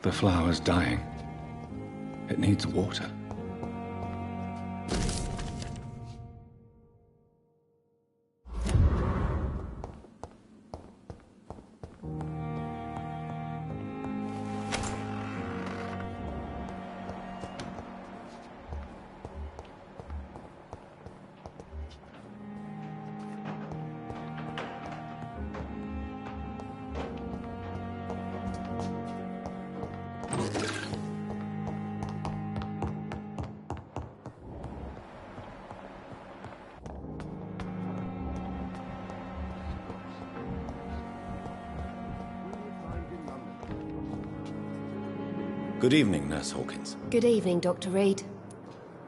The flower's dying. It needs water. Good evening, Nurse Hawkins. Good evening, Dr. Reed.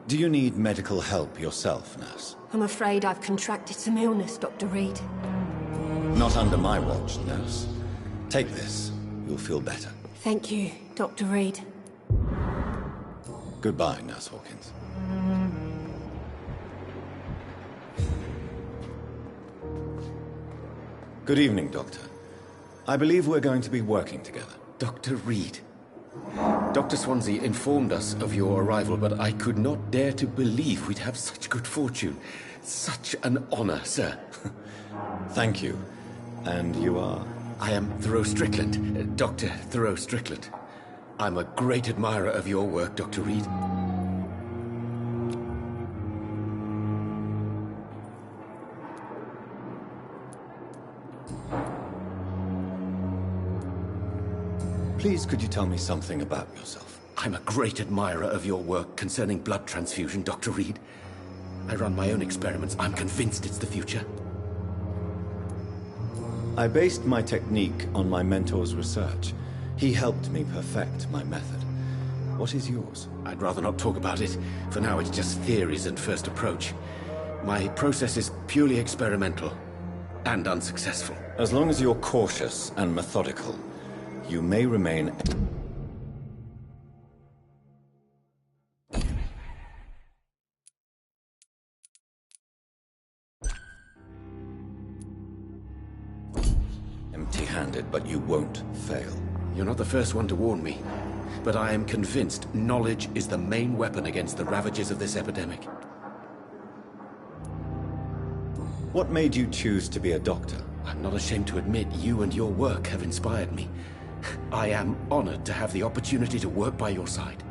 Do you need medical help yourself, Nurse? I'm afraid I've contracted some illness, Dr. Reed. Not under my watch, Nurse. Take this. You'll feel better. Thank you, Dr. Reed. Goodbye, Nurse Hawkins. Good evening, Doctor. I believe we're going to be working together. Dr. Reed. Dr. Swansea informed us of your arrival, but I could not dare to believe we'd have such good fortune. Such an honor, sir. Thank you. And you are? I am Thoreau Strickland, Dr. Thoreau Strickland. I'm a great admirer of your work, Dr. Reed. Please, could you tell me something about yourself? I'm a great admirer of your work concerning blood transfusion, Dr. Reed. I run my own experiments. I'm convinced it's the future. I based my technique on my mentor's research. He helped me perfect my method. What is yours? I'd rather not talk about it. For now, it's just theories and first approach. My process is purely experimental and unsuccessful. As long as you're cautious and methodical, you may remain... empty-handed, but you won't fail. You're not the first one to warn me, but I am convinced knowledge is the main weapon against the ravages of this epidemic. What made you choose to be a doctor? I'm not ashamed to admit you and your work have inspired me. I am honored to have the opportunity to work by your side.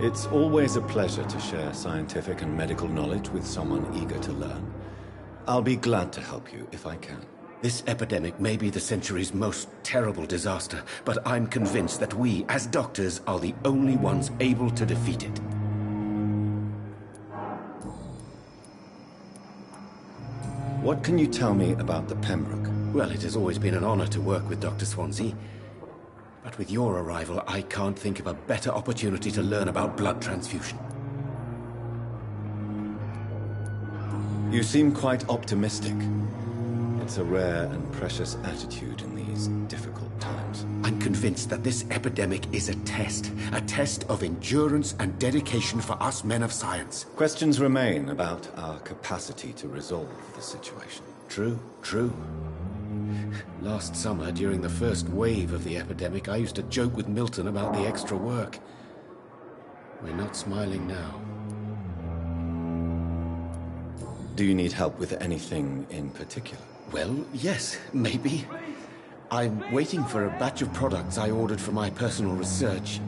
It's always a pleasure to share scientific and medical knowledge with someone eager to learn. I'll be glad to help you if I can. This epidemic may be the century's most terrible disaster, but I'm convinced that we, as doctors, are the only ones able to defeat it. What can you tell me about the Pembroke? Well, it has always been an honor to work with Dr. Swansea. But with your arrival, I can't think of a better opportunity to learn about blood transfusion. You seem quite optimistic. It's a rare and precious attitude in these difficult times. I'm convinced that this epidemic is a test of endurance and dedication for us men of science. Questions remain about our capacity to resolve the situation. True, true. Last summer, during the first wave of the epidemic, I used to joke with Milton about the extra work. We're not smiling now. Do you need help with anything in particular? Well, yes, maybe. I'm waiting for a batch of products I ordered for my personal research,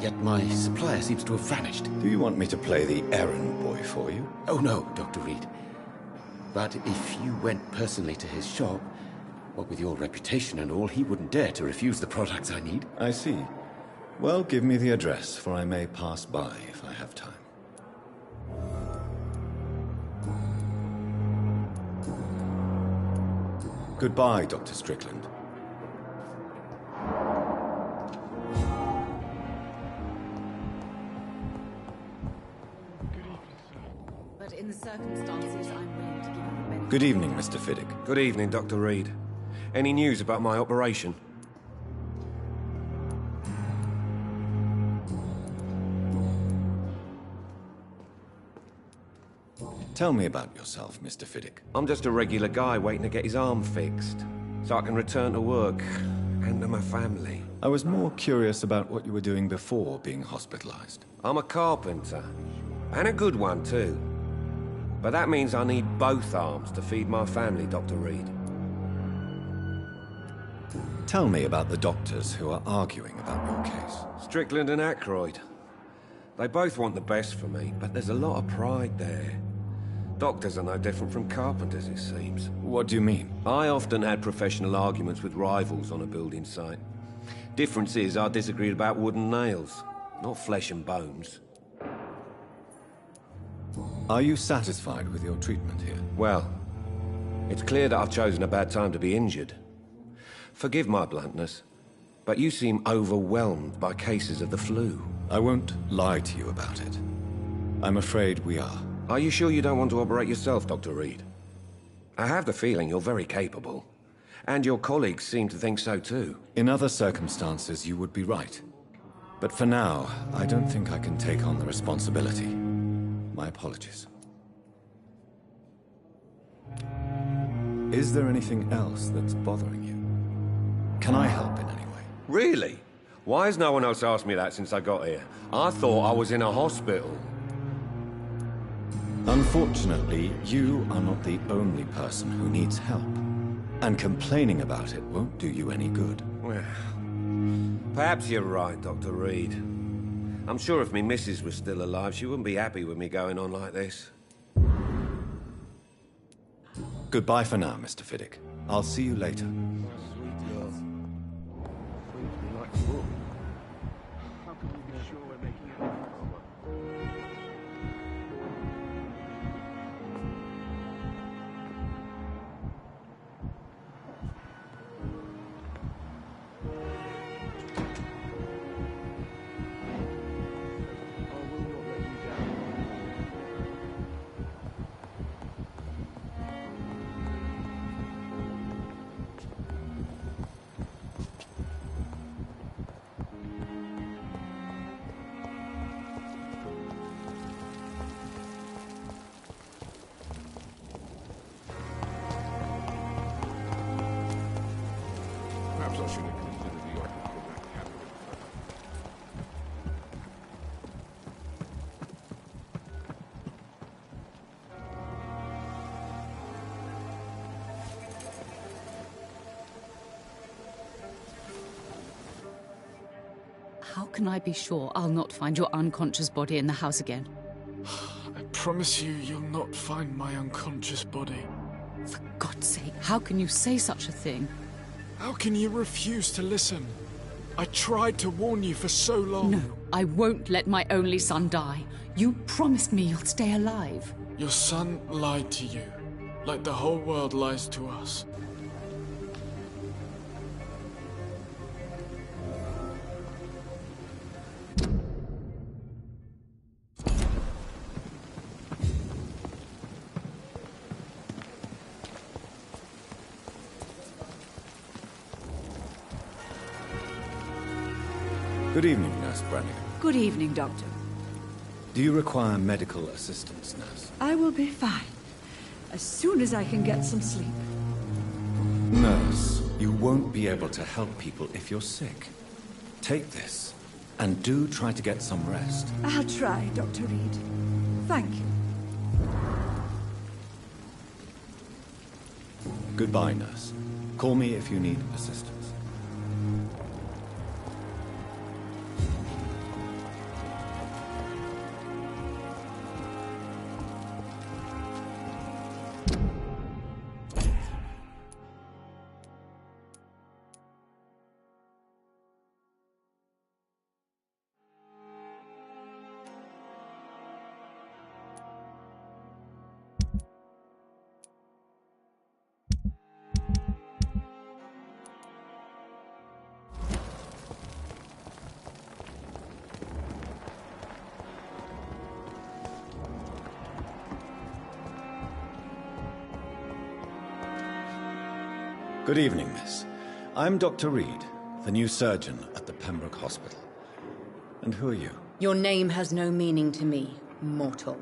yet my supplier seems to have vanished. Do you want me to play the errand boy for you? Oh no, Dr. Reed. But if you went personally to his shop, what with your reputation and all, he wouldn't dare to refuse the products I need. I see. Well, give me the address, for I may pass by if I have time. Goodbye, Dr. Strickland. But in the circumstances, I'm willing to give you the benefit. Good evening, Mr. Fiddick. Good evening, Dr. Reed. Any news about my operation? Tell me about yourself, Mr. Fiddick. I'm just a regular guy waiting to get his arm fixed, so I can return to work and to my family. I was more curious about what you were doing before being hospitalized. I'm a carpenter, and a good one too. But that means I need both arms to feed my family, Dr. Reed. Tell me about the doctors who are arguing about your case. Strickland and Aykroyd. They both want the best for me, but there's a lot of pride there. Doctors are no different from carpenters, it seems. What do you mean? I often had professional arguments with rivals on a building site. Difference is, I disagreed about wooden nails, not flesh and bones. Are you satisfied with your treatment here? Well, it's clear that I've chosen a bad time to be injured. Forgive my bluntness, but you seem overwhelmed by cases of the flu. I won't lie to you about it. I'm afraid we are. Are you sure you don't want to operate yourself, Dr. Reed? I have the feeling you're very capable. And your colleagues seem to think so too. In other circumstances, you would be right. But for now, I don't think I can take on the responsibility. My apologies. Is there anything else that's bothering you? Can I help in any way? Really? Why has no one else asked me that since I got here? I thought I was in a hospital. Unfortunately, you are not the only person who needs help. And complaining about it won't do you any good. Well, perhaps you're right, Dr. Reed. I'm sure if me missus was still alive, she wouldn't be happy with me going on like this. Goodbye for now, Mr. Fiddick. I'll see you later. Perhaps I should have considered the offer for that cabinet. How can I be sure I'll not find your unconscious body in the house again? I promise you, you'll not find my unconscious body. For God's sake, how can you say such a thing? How can you refuse to listen? I tried to warn you for so long. No, I won't let my only son die. You promised me you'll stay alive. Your son lied to you, like the whole world lies to us. Good evening, Nurse Brannigan. Good evening, Doctor. Do you require medical assistance, Nurse? I will be fine. As soon as I can get some sleep. Nurse, you won't be able to help people if you're sick. Take this, and do try to get some rest. I'll try, Dr. Reed. Thank you. Goodbye, Nurse. Call me if you need assistance. Good evening, miss. I'm Dr. Reed, the new surgeon at the Pembroke Hospital. And who are you? Your name has no meaning to me, mortal.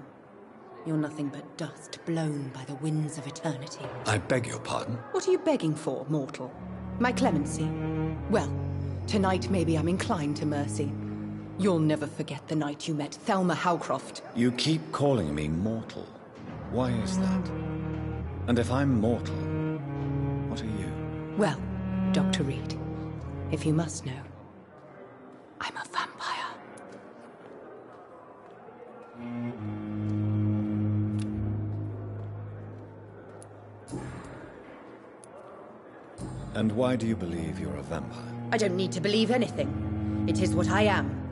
You're nothing but dust blown by the winds of eternity. I beg your pardon? What are you begging for, mortal? My clemency? Well, tonight maybe I'm inclined to mercy. You'll never forget the night you met Thelma Howcroft. You keep calling me mortal. Why is that? And if I'm mortal, what are you? Well, Dr. Reed, if you must know, I'm a vampire. And why do you believe you're a vampire? I don't need to believe anything. It is what I am.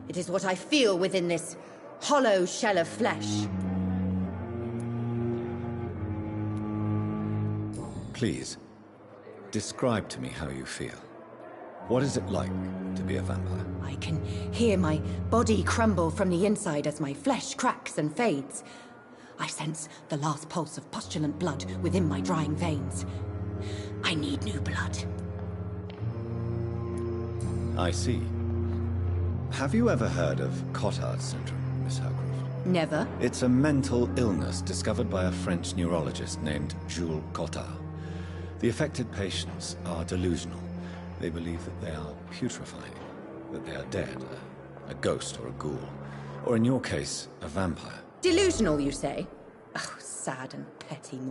It is what I feel within this hollow shell of flesh. Please, describe to me how you feel. What is it like to be a vampire? I can hear my body crumble from the inside as my flesh cracks and fades. I sense the last pulse of postulant blood within my drying veins. I need new blood. I see. Have you ever heard of Cotard syndrome, Miss Howcroft? Never. It's a mental illness discovered by a French neurologist named Jules Cotard. The affected patients are delusional. They believe that they are putrefying, that they are dead, a ghost or a ghoul, or in your case, a vampire. Delusional, you say? Oh, sad and petty.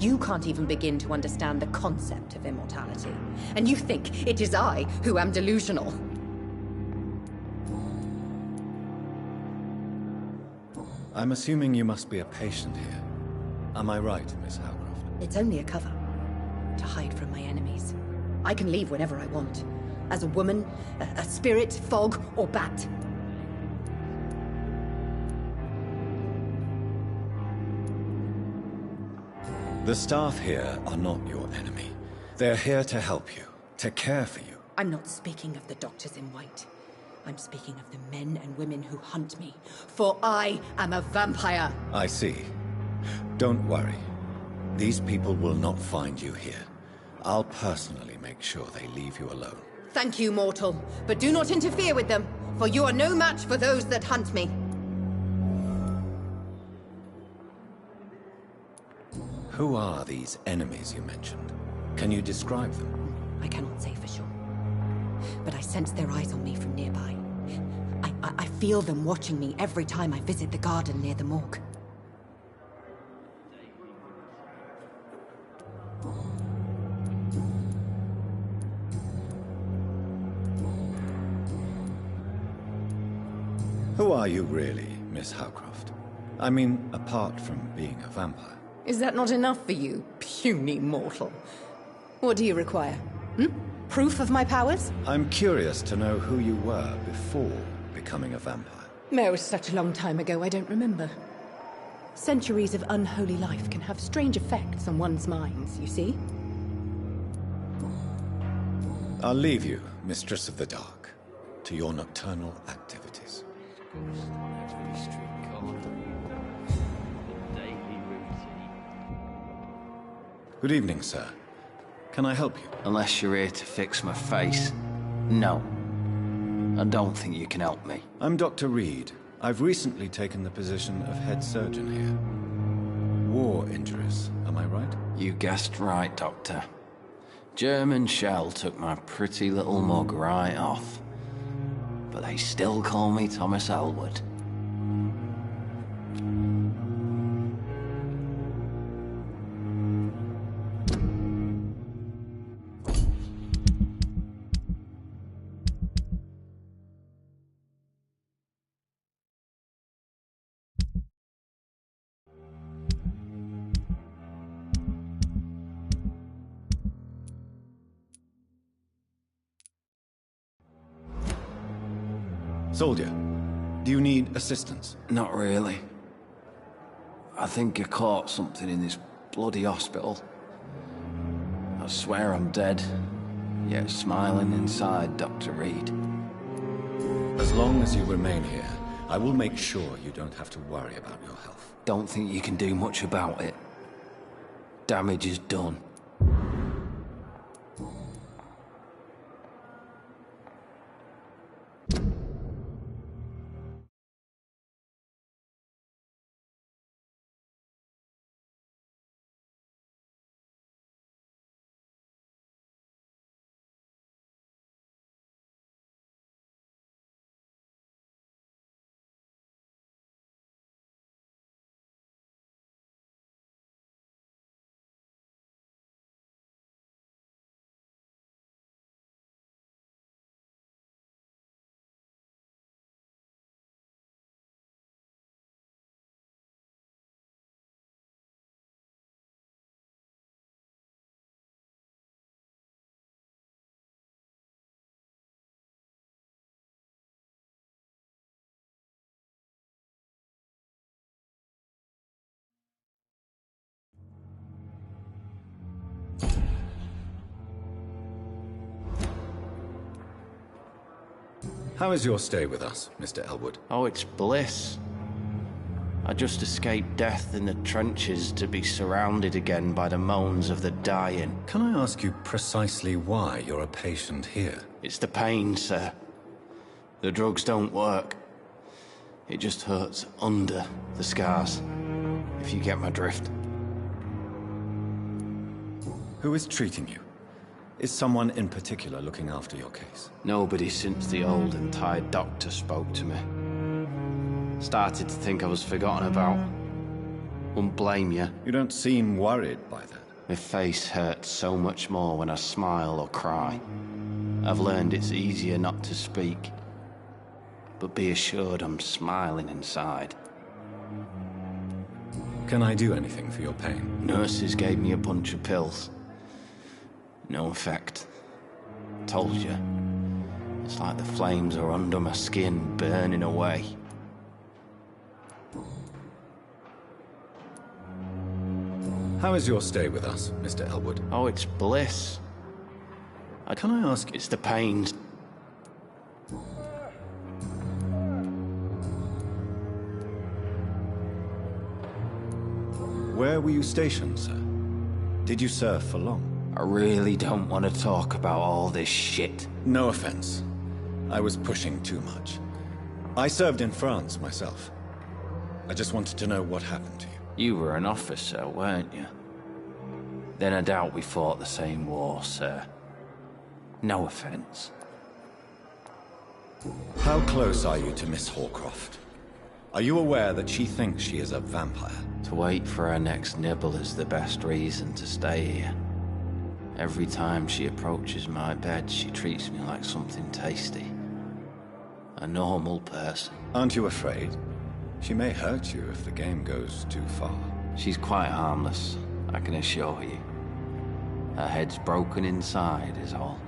You can't even begin to understand the concept of immortality. And you think it is I who am delusional. I'm assuming you must be a patient here. Am I right, Miss Howcroft? It's only a cover. To hide from my enemies. I can leave whenever I want. As a woman, a spirit, fog, or bat. The staff here are not your enemy. They're here to help you, to care for you. I'm not speaking of the doctors in white. I'm speaking of the men and women who hunt me. For I am a vampire. I see. Don't worry. These people will not find you here. I'll personally make sure they leave you alone. Thank you, mortal. But do not interfere with them, for you are no match for those that hunt me. Who are these enemies you mentioned? Can you describe them? I cannot say for sure. But I sense their eyes on me from nearby. I feel them watching me every time I visit the garden near the morgue. Who are you really, Miss Howcroft? I mean, apart from being a vampire. Is that not enough for you, puny mortal? What do you require? Proof of my powers? I'm curious to know who you were before becoming a vampire. It was such a long time ago, I don't remember. Centuries of unholy life can have strange effects on one's minds, you see? I'll leave you, Mistress of the Dark, to your nocturnal activities. Good evening, sir. Can I help you? Unless you're here to fix my face. No. I don't think you can help me. I'm Dr. Reed. I've recently taken the position of head surgeon here. War injuries, am I right? You guessed right, Doctor. German shell took my pretty little mug right off. But they still call me Thomas Elwood. Soldier, do you need assistance? Not really. I think I caught something in this bloody hospital. I swear I'm dead, yet smiling inside, Dr. Reed. As long as you remain here, I will make sure you don't have to worry about your health. Don't think you can do much about it. Damage is done. How is your stay with us, Mr. Elwood? Oh, it's bliss. I just escaped death in the trenches to be surrounded again by the moans of the dying. Can I ask you precisely why you're a patient here? It's the pain, sir. The drugs don't work. It just hurts under the scars, if you get my drift. Who is treating you? Is someone in particular looking after your case? Nobody since the old and tired doctor spoke to me. Started to think I was forgotten about. Wouldn't blame you. You don't seem worried by that. My face hurts so much more when I smile or cry. I've learned it's easier not to speak. But be assured I'm smiling inside. Can I do anything for your pain? Nurses gave me a bunch of pills. No effect. Told you. It's like the flames are under my skin, burning away. How is your stay with us, Mr. Elwood? Oh, it's bliss. Can I ask... It's the pains. Where were you stationed, sir? Did you serve for long? I really don't want to talk about all this shit. No offense. I was pushing too much. I served in France myself. I just wanted to know what happened to you. You were an officer, weren't you? Then I doubt we fought the same war, sir. No offense. How close are you to Miss Horcroft? Are you aware that she thinks she is a vampire? To wait for her next nibble is the best reason to stay here. Every time she approaches my bed, she treats me like something tasty. A normal person. Aren't you afraid? She may hurt you if the game goes too far. She's quite harmless, I can assure you. Her head's broken inside is all.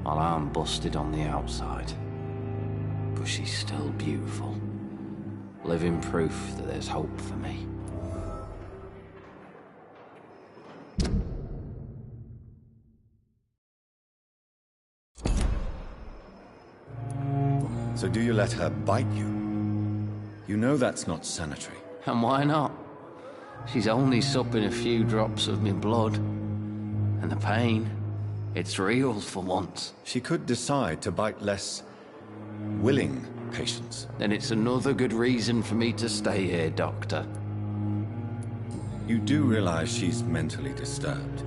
While I'm busted on the outside. But she's still beautiful. Living proof that there's hope for me. So do you let her bite you? You know that's not sanitary. And why not? She's only supping a few drops of me blood. And the pain, it's real for once. She could decide to bite less willing patients. Then it's another good reason for me to stay here, Doctor. You do realize she's mentally disturbed.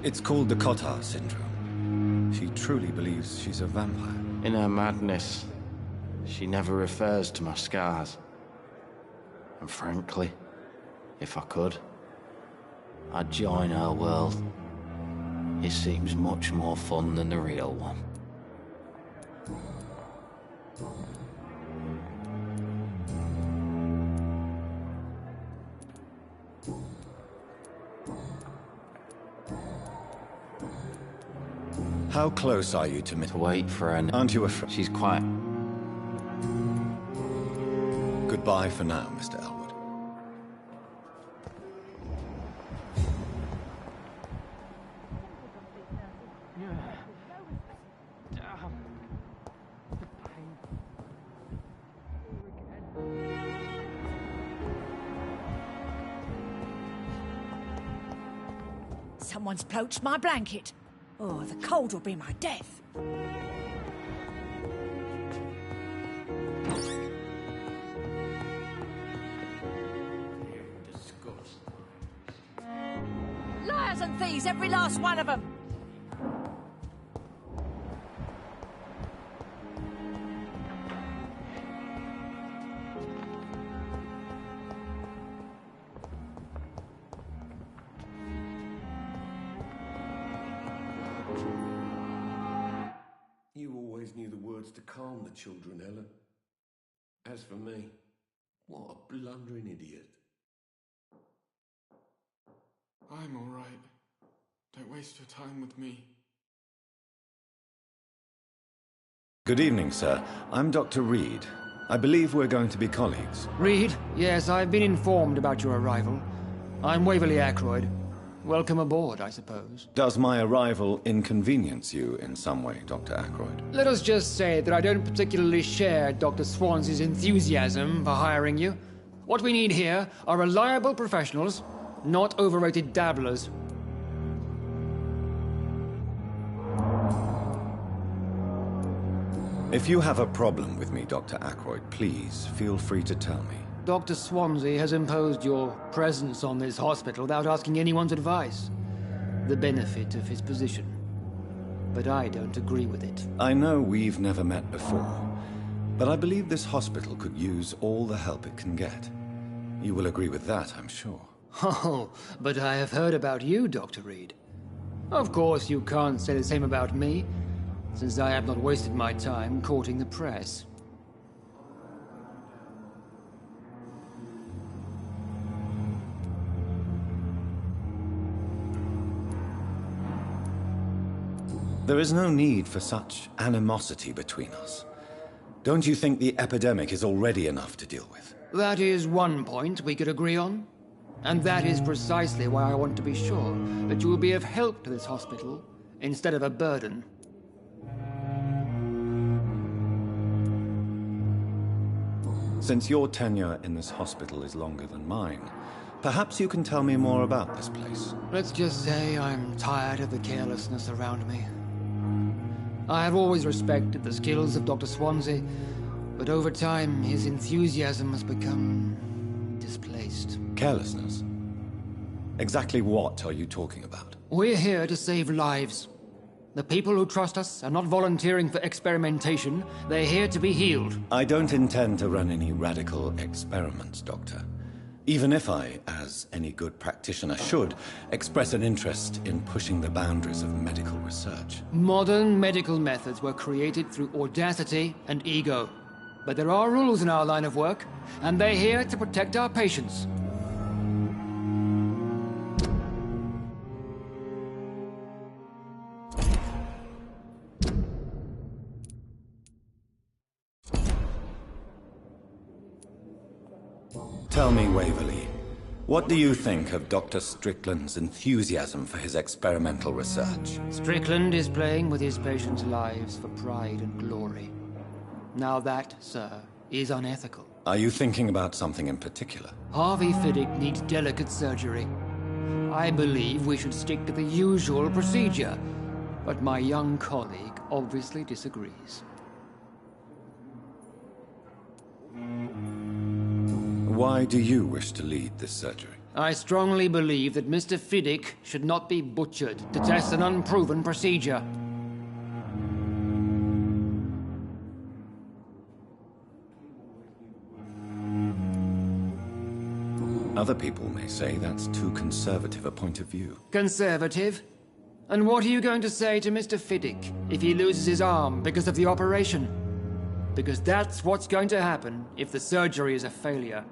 It's called the Cotard syndrome. She truly believes she's a vampire. In her madness, she never refers to my scars. And frankly, if I could, I'd join her world. It seems much more fun than the real one. How close are you to To wait for her. Aren't you afraid? She's quite... Goodbye for now, Mr. Elwood. Someone's poached my blanket. Oh, the cold will be my death. Liars and thieves, every last one of them. You always knew the words to calm the children, Helen. As for me, what a blundering idiot. I'm all right. Don't waste your time with me. Good evening, sir. I'm Dr. Reed. I believe we're going to be colleagues. Reed? Yes, I've been informed about your arrival. I'm Waverly Ackroyd. Welcome aboard, I suppose. Does my arrival inconvenience you in some way, Dr. Ackroyd? Let us just say that I don't particularly share Dr. Swansea's enthusiasm for hiring you. What we need here are reliable professionals, not overrated dabblers. If you have a problem with me, Dr. Ackroyd, please feel free to tell me. Dr. Swansea has imposed your presence on this hospital without asking anyone's advice. The benefit of his position. But I don't agree with it. I know we've never met before, but I believe this hospital could use all the help it can get. You will agree with that, I'm sure. Oh, but I have heard about you, Dr. Reed. Of course, you can't say the same about me, since I have not wasted my time courting the press. There is no need for such animosity between us. Don't you think the epidemic is already enough to deal with? That is one point we could agree on. And that is precisely why I want to be sure that you will be of help to this hospital, instead of a burden. Since your tenure in this hospital is longer than mine, perhaps you can tell me more about this place. Let's just say I'm tired of the carelessness around me. I have always respected the skills of Dr. Swansea, but over time his enthusiasm has become displaced. Carelessness? Exactly what are you talking about? We're here to save lives. The people who trust us are not volunteering for experimentation. They're here to be healed. I don't intend to run any radical experiments, Doctor. Even if I, as any good practitioner should, express an interest in pushing the boundaries of medical research. Modern medical methods were created through audacity and ego. But there are rules in our line of work, and they're here to protect our patients. Tell me, Waverly, what do you think of Dr. Strickland's enthusiasm for his experimental research? Strickland is playing with his patients' lives for pride and glory. Now that, sir, is unethical. Are you thinking about something in particular? Harvey Fiddick needs delicate surgery. I believe we should stick to the usual procedure, but my young colleague obviously disagrees. Why do you wish to lead this surgery? I strongly believe that Mr. Fiddick should not be butchered to test an unproven procedure. Other people may say that's too conservative a point of view. Conservative? And what are you going to say to Mr. Fiddick if he loses his arm because of the operation? Because that's what's going to happen if the surgery is a failure.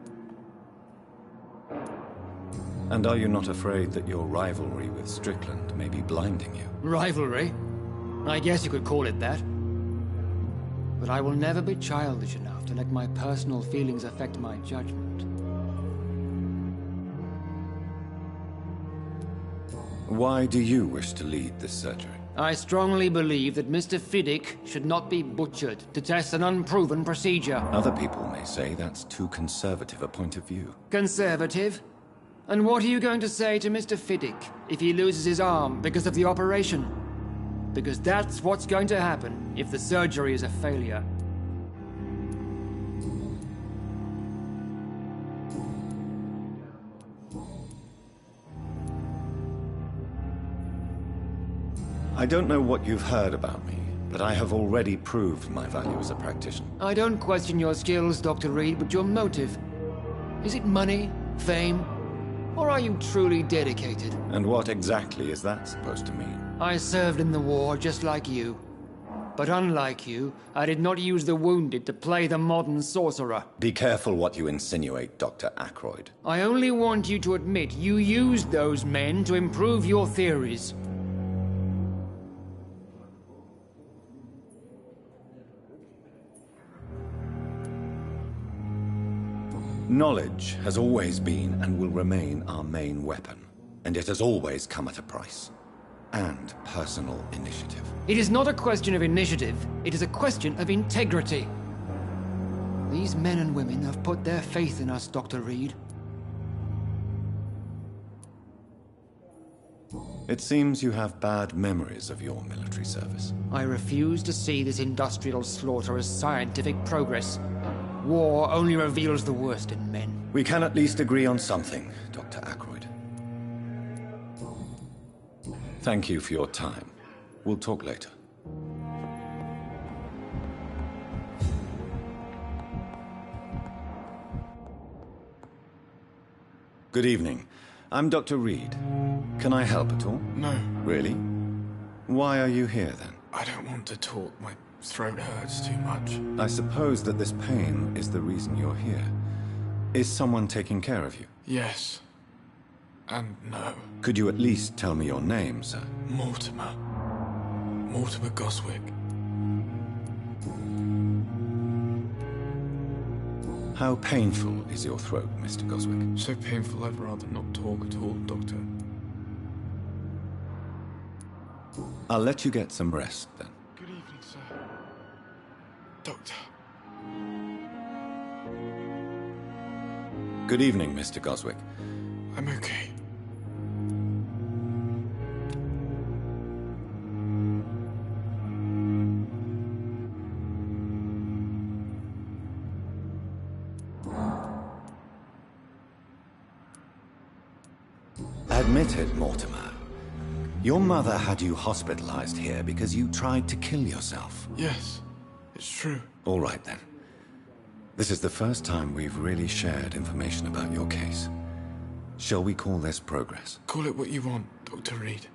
And are you not afraid that your rivalry with Strickland may be blinding you? Rivalry? I guess you could call it that. But I will never be childish enough to let my personal feelings affect my judgment. Why do you wish to lead this surgery? I strongly believe that Mr. Fiddick should not be butchered to test an unproven procedure. Other people may say that's too conservative a point of view. Conservative? And what are you going to say to Mr. Fiddick if he loses his arm because of the operation? Because that's what's going to happen if the surgery is a failure. I don't know what you've heard about me, but I have already proved my value as a practitioner. I don't question your skills, Dr. Reed, but your motive. Is it money, fame, or are you truly dedicated? And what exactly is that supposed to mean? I served in the war just like you. But unlike you, I did not use the wounded to play the modern sorcerer. Be careful what you insinuate, Dr. Ackroyd. I only want you to admit you used those men to improve your theories. Knowledge has always been and will remain our main weapon, and it has always come at a price. And personal initiative. It is not a question of initiative, it is a question of integrity. These men and women have put their faith in us, Dr. Reed. It seems you have bad memories of your military service. I refuse to see this industrial slaughter as scientific progress. War only reveals the worst in men. We can at least agree on something, Dr. Ackroyd. Thank you for your time. We'll talk later. Good evening. I'm Dr. Reed. Can I help at all? No. Really? Why are you here then? I don't want to talk. My throat hurts too much. I suppose that this pain is the reason you're here. Is someone taking care of you? Yes. And no. Could you at least tell me your name, sir? Mortimer. Mortimer Goswick. How painful is your throat, Mr. Goswick? So painful I'd rather not talk at all, Doctor. I'll let you get some rest, then. Good evening, sir. Doctor. Good evening, Mr. Goswick. I'm okay. Admit it, Mortimer. Your mother had you hospitalized here because you tried to kill yourself. Yes, it's true. All right, then. This is the first time we've really shared information about your case. Shall we call this progress? Call it what you want, Dr. Reed.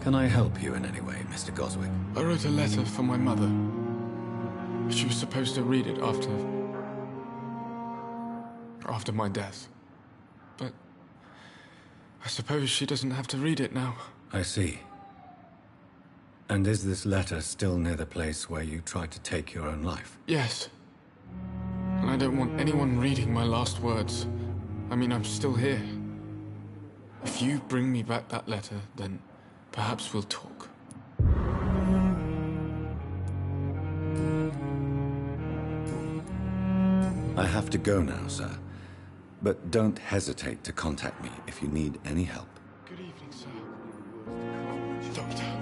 Can I help you in any way, Mr. Goswick? I wrote a letter for my mother. She was supposed to read it after my death. But I suppose she doesn't have to read it now. I see. And is this letter still near the place where you tried to take your own life? Yes. And I don't want anyone reading my last words. I mean, I'm still here. If you bring me back that letter, then perhaps we'll talk. I have to go now, sir. But don't hesitate to contact me if you need any help. Good evening, sir. Doctor.